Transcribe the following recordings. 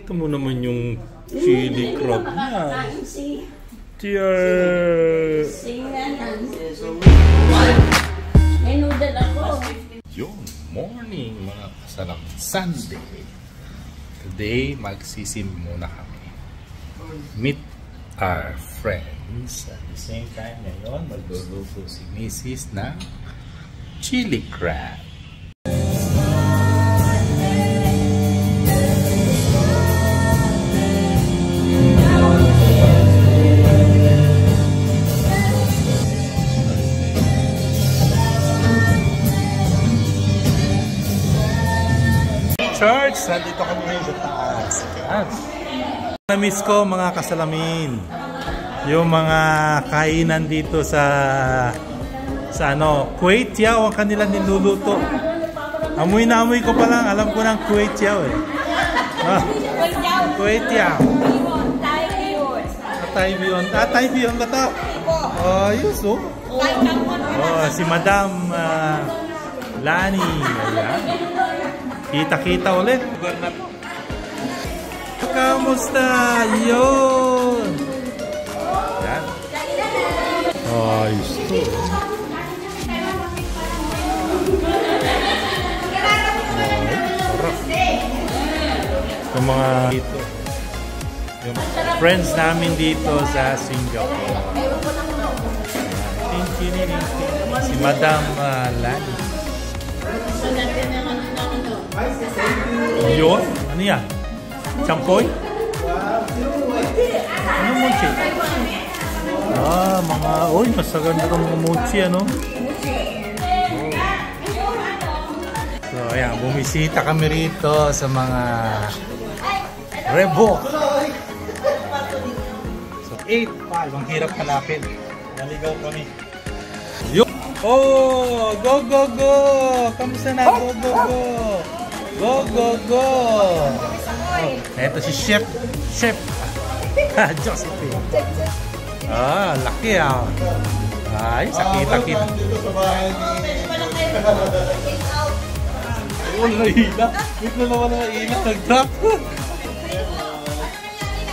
Ito mo naman yung chili crab niya. Cheers! May noodle ako. Yung morning mga kasalam. Sunday. Today, magsisim muna kami. Meet our friends. At the same time ngayon, magluluto si Mrs. ng chili crab. Church, nandito kami ngayon sa taas. Na-miss ko mga kasalamin. Yung mga kainan dito sa Kuwait Yaw ang kanilang niluluto. Amoy na amoy ko pa lang, alam ko ng Kuwait Yaw eh. Kuwait Yaw. Thai Beyond ba ito? Oh, yun so. Oh, si Madam Lani. Ayan. Kita-kita ulit. Lugar na to. Kamusta? Yun! Yan. Ayos to. Sarap. Yung mga dito. Yung friends namin dito sa Singapore. Si Madam Lani. Yun? Ano yan? Champoy? Ano mochi? Mga... Uy, masaganda itong mochi, ano? So, ayan. Bumisita kami rito sa mga Rebo. So, 8-5. Ang hirap hanapin. Naligaw kami. Yun! Oh! Go, go, go! Kamusta na? Go, go, go! Go, go, go! Oh, eto si Chef Josephine. Laki ah. Ay, sakita-kita. Wala ina. Wait na naman ang ina. Nag-drop.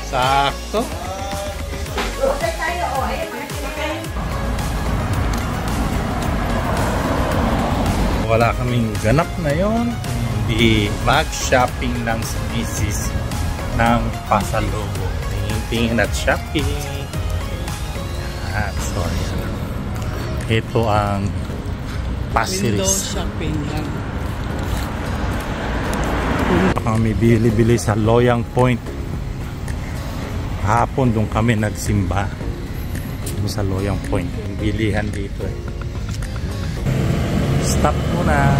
Sakto. Wala kaming ganap na yon. Hindi mag-shopping lang sa Mrs. ng pasalubong. Tingin-tingin at shopping. Sorry. Ito ang Pasir Ris. Window shopping lang. Kami bili-bili sa Loyang Point. Hapon doon kami nagsimba. Sa Loyang Point. Yung bilihan dito eh. Stop muna.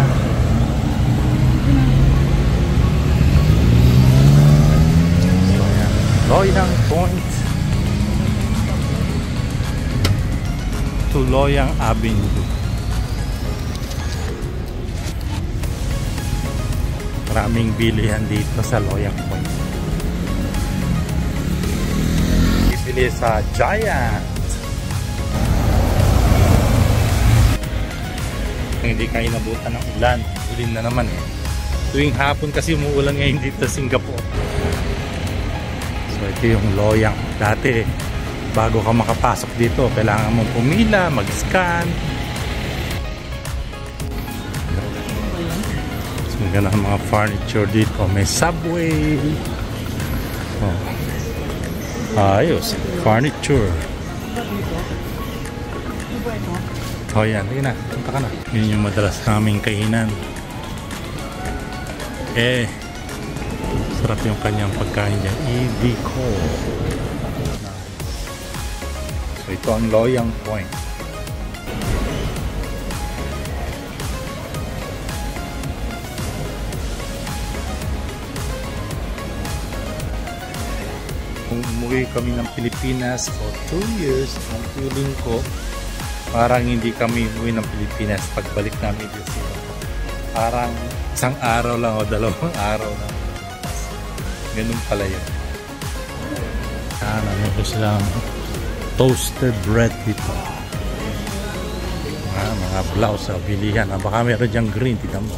Loyang Point to Loyang Avenue. Maraming bilihan dito sa Loyang Point. Bibili sa Giant. Hindi kayo nabutan ng ulan. Ulan na naman eh. Tuwing hapon kasi umuulan ngayon dito sa Singapore. So ito yung Loyang. Dati bago ka makapasok dito kailangan mong pumila, mag-scan. So maganda ang mga furniture dito. May subway. Ayos. Furniture. Yan. Sige na. Punta ka na. Yun yung madalas naming kainan. Sarap yung kanyang pagkain dyan. Ibiko. So ito ang Loyang Point. Kung umuwi kami ng Pilipinas for 2 years, ang feeling ko parang hindi kami umuwi ng Pilipinas pagbalik namin dito. Parang isang araw lang o 2 araw lang. Ganun pala yun. Ano silang toasted bread dito. Mga blouse sa bilihan. Baka meron dyang green. Tignan mo.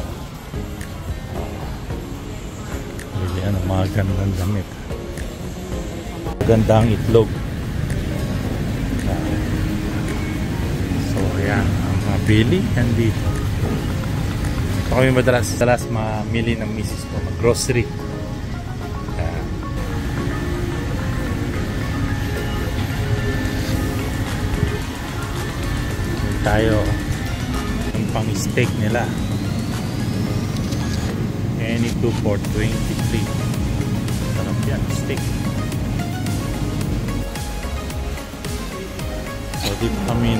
Bilihan. Ayan ang mga gandang damit. Gandang itlog. So ayan, ang mga bili nandito. So kami madalas mamili ng misis ko, mag-grocery. Ayan. Tayo yung pang steak nila. Any 2 for 23. Sarap yan, steak. So dito kami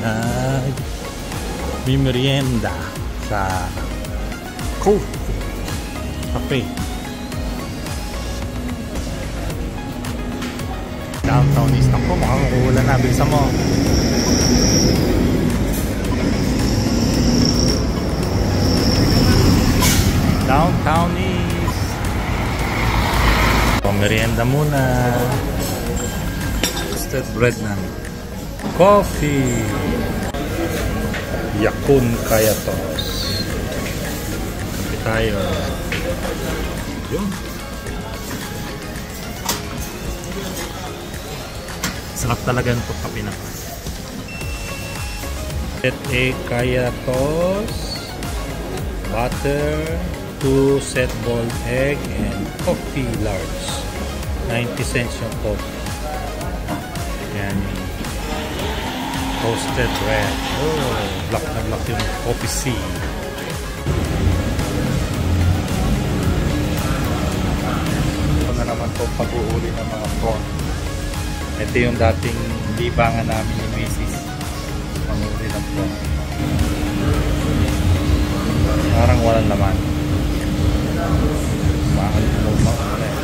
merienda sa cafe. Downtown East ako, mukhang uulan na. Bilisan mo. Downtown East. So, merienda muna. Toasted bread namin. Coffee. Yakun Kaya Toast. Kape tayo. Yun. Sarap talaga ito kape na. Set A Kaya Toast. Butter. 2 set boiled egg and coffee large. 90 cents yung coffee. Yan. Toasted bread. Oh, black na black yung coffee seed. Ito na naman po pag-uuli ng mga prawn. Ito yung dating libangan namin ni Macy's. Pag-uuli ng prawn. Parang walang laman. Bakit lumang ulit?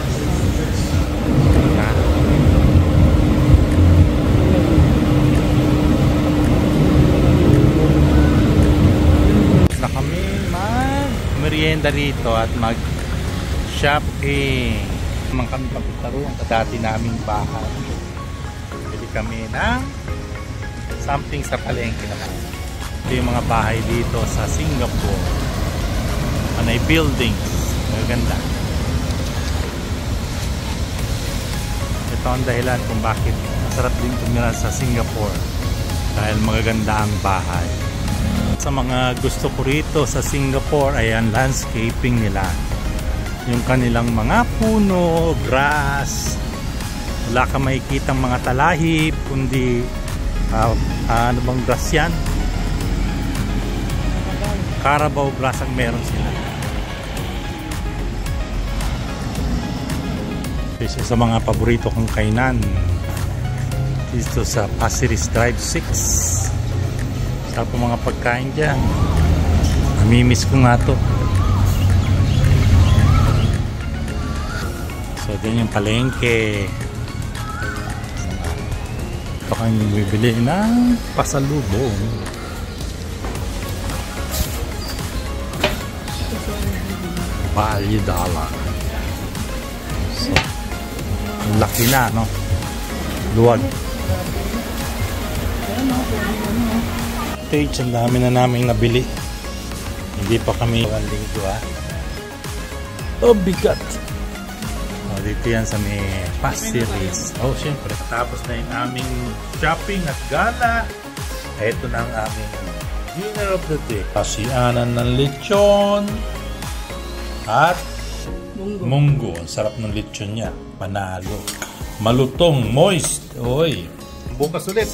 Na kami mag-merienda rito at mag-shopping. Naman kami papitaruan sa dati naming bahay. Bili kami ng something sa palengke naman. Ito yung mga bahay dito sa Singapore. Panay buildings. Maganda. Ito ang dahilan kung bakit masarap din tumira sa Singapore. Dahil magaganda ang bahay. Sa mga gusto ko rito sa Singapore ay ang landscaping nila. Yung kanilang mga puno, grass. Wala ka makikitang mga talahib, kundi ano bang grass yan? Carabao grass ang meron sila. Isa sa mga paborito kong kainan dito sa Pasir Ris Drive 6. Sa mga pagkain dyan, namimiss ko nga to. So din yung palengke. Ito kang bibili ng pasalubong. $5. So laki na, no? Luwag. Stage, ang dami na naming nabili. Hindi pa kami 1 linggo, ha? Oh, bigat. Oh, dito yan sa may Pasir Ris. Oh, syempre. Tapos na yung aming shopping at gala. Ito na ang aming dinner of the day. Kasianan ng lechon at munggo. Ang sarap ng lechon niya. Panalo. Malutong, moist. Oy. Bukas ulit.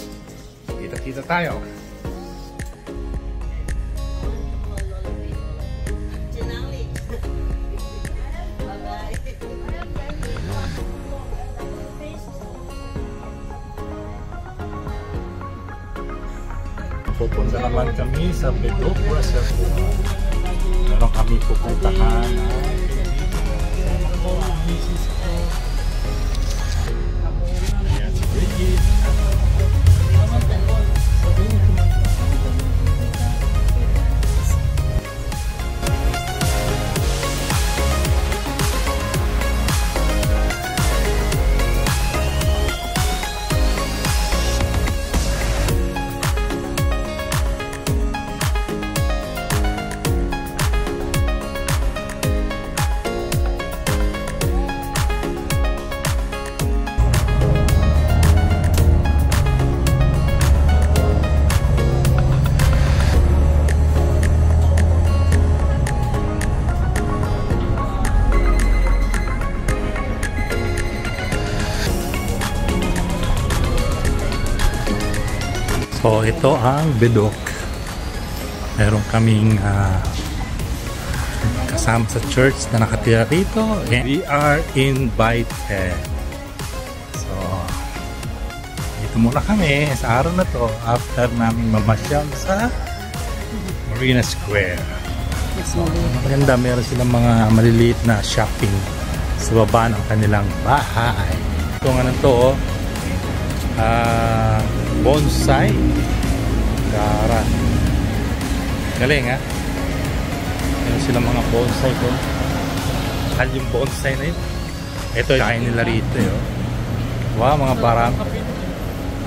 Kita-kita tayo. Pupunta naman kami sa Bedokra sa meron kami pupuntahan So, ito ang bidok. Meron kaming kasama sa church na nakatira rito. And we are invited. So, dito muna kami sa araw na to after namin mamasyal sa Marina Square. So, maganda, meron silang mga maliliit na shopping sa baba ng kanilang bahay. Ito nga na to, bonsai garage. Galing ha? Meron silang mga bonsai ko. Mahal yung bonsai na yun. Ito yung kain nila rito. Wow, mga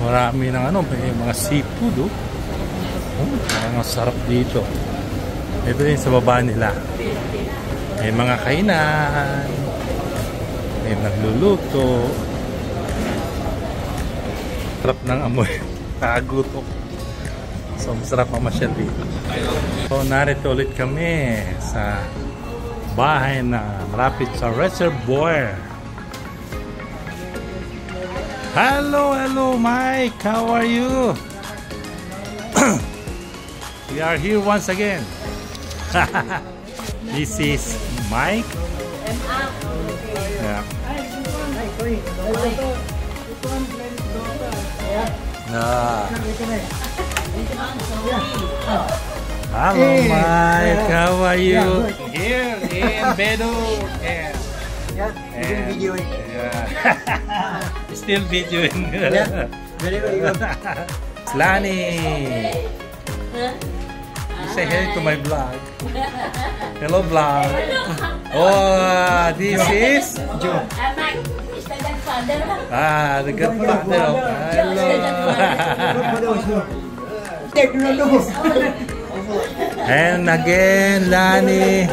marami ng mga seafood. Parang sarap dito. Ito din sa baba nila. May mga kainan. May nagluluto. Sarap ng amoy. Nakagutok. So, masarap mamasyal dito. So, narito ulit kami sa bahay na malapit sa reservoir. Hello, Mike. How are you? We are here once again. This is Mike. Yeah. Hello, Mike. How are you? Here in Bedu. And still videoing. Very good. Lani. Say hello to my vlog. Hello, vlog. Oh, this is Joe. The godfather. Hello. And again, Lani,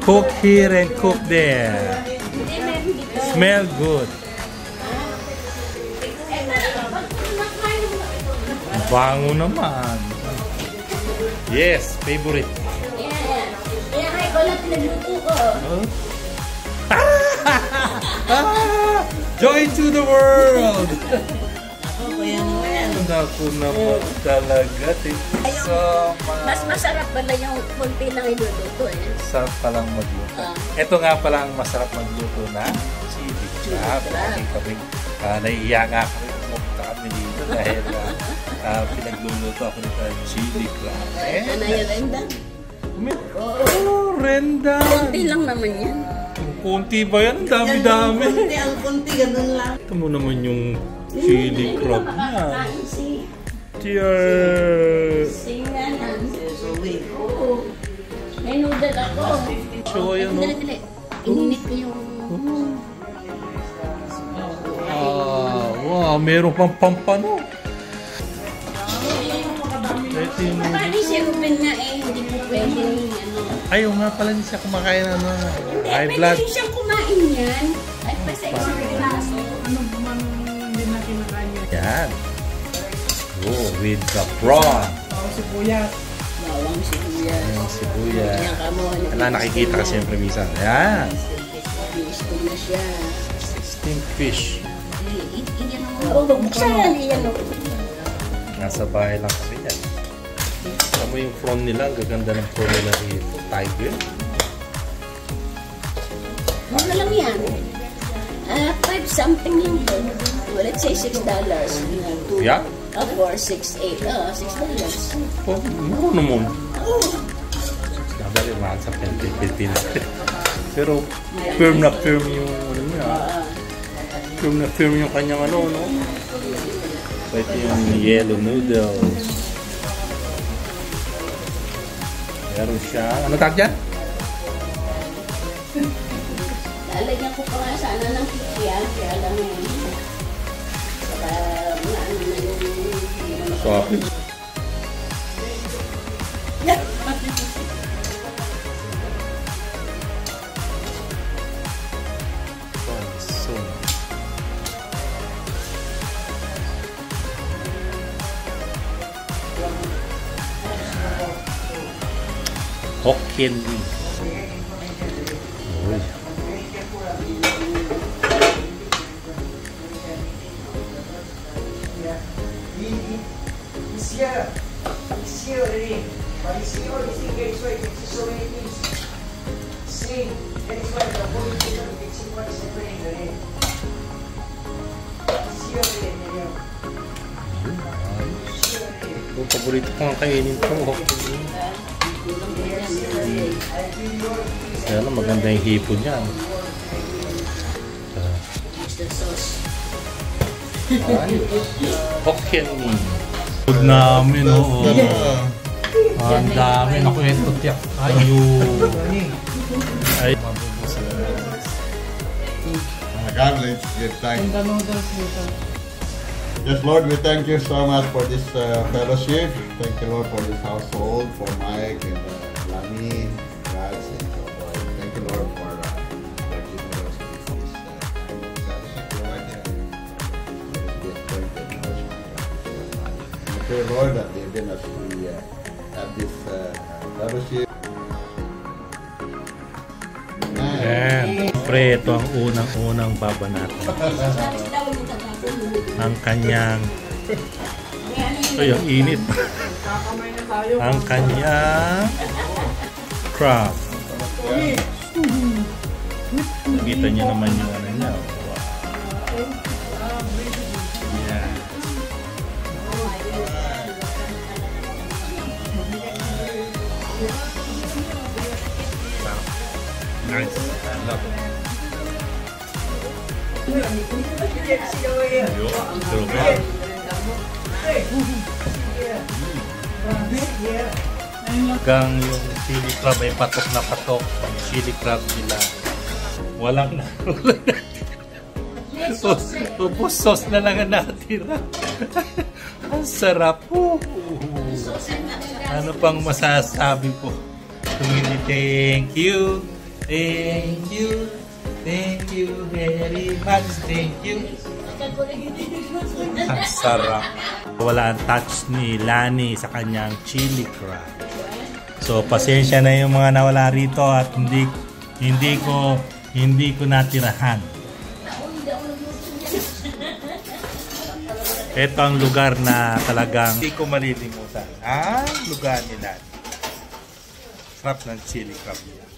cook here and cook there. Smell good. Bango naman. Yes, favorite. Yan ay ko lang pinagluto ko. Joy to the world! Naku naman talaga. So, Mas masarap pala yung kunti lang iluluto eh. sarap palang magluto. Ito nga palang masarap magluto na chili crab. Naiiya nga kami pumunta kami dito dahil pinagluluto ako nito ng chili crab. Ano yung renda? Oh, renda! Kunti lang naman yan. Kunti ba yan? Dami-dami. Ang kunti, ganun lang. Ito mo naman yung chili crab niya. Cheers! Singanan. Oo. May noodle ako. So, yun o. Dali. Ininit ko yung... Wow, meron pang pampano. Ito yung... Paano siya open nga eh? Hindi po pwede Ayaw nga pala hindi siya kumakain ng high Hindi, blood. pwede rin siyang kumain yan. At pa sa isang piraso. Yan. Oh, with the prawn. Sibuyas. Bawang sibuyas. Yung sibuyas. Yan ka mo. Wala, nakikita kasi yung premisa. Yan. Fish ko na siya. Steamed fish. Iyan mo. Buksan. Iyan mo. Nasa bahay lang kami yan. Alam mo yung prawn nila, ang gaganda ng prawn nila rito. Tiger. Ano lang yan? 5 something lang po. Well, let's say $6. Yeah? Or 6.8. $6. Oh, muro naman. Oh. Nadali mahal sa Pilipinas. Pero firm na firm yung ano niya. Firm na firm yung kanyang no? So ito yung yellow noodles. Meron siya. Ano tawag dyan? Lalagyan ko pa nga sana ng kikyan. Kaya lang yun. Saka ano na yung... Sausage. Hokkien Mee. Uy. Ito, paborito ko nga kainin ito. Kaya lang, maganda yung hipon niya. Hokkien Mee. Food namin, oo. Ang dami na kwento tiyak. Ayun. Ay, mabubusan. God, let's give thanks. And the noodles dito. Yes, Lord, we thank you so much for this fellowship. Thank you, Lord, for this household, for Mike and Lani, Raj, and Lord. Thank you, Lord, for giving us this fellowship. Lord, let's be acquainted and worship. I pray, Lord, that even as we have this fellowship. Ayan. Pre, ito ang unang babanatan. Ang kanyang... Ito yung init. Kakamay na tayo. Ang kanyang... crab. Nakita niyo naman yung ano niya. Wow. Yeah. Nice. I love it. Hanggang yung chili crab ay patok na patok. Yung chili crab nila walang na. Ubus sauce na lang ang natira. Ang sarap po. Ano pang masasabi po? Kung hindi thank you. Thank you. Thank you very much. Thank you. Ang sarap. Wala ang touch ni Lani sa kanyang chili crab. So pasensya na yung mga nawala rito at hindi ko natirahan. Ito ang lugar na talagang hindi ko malilimutan. Ang lugar nila. Sarap ng chili crab nila.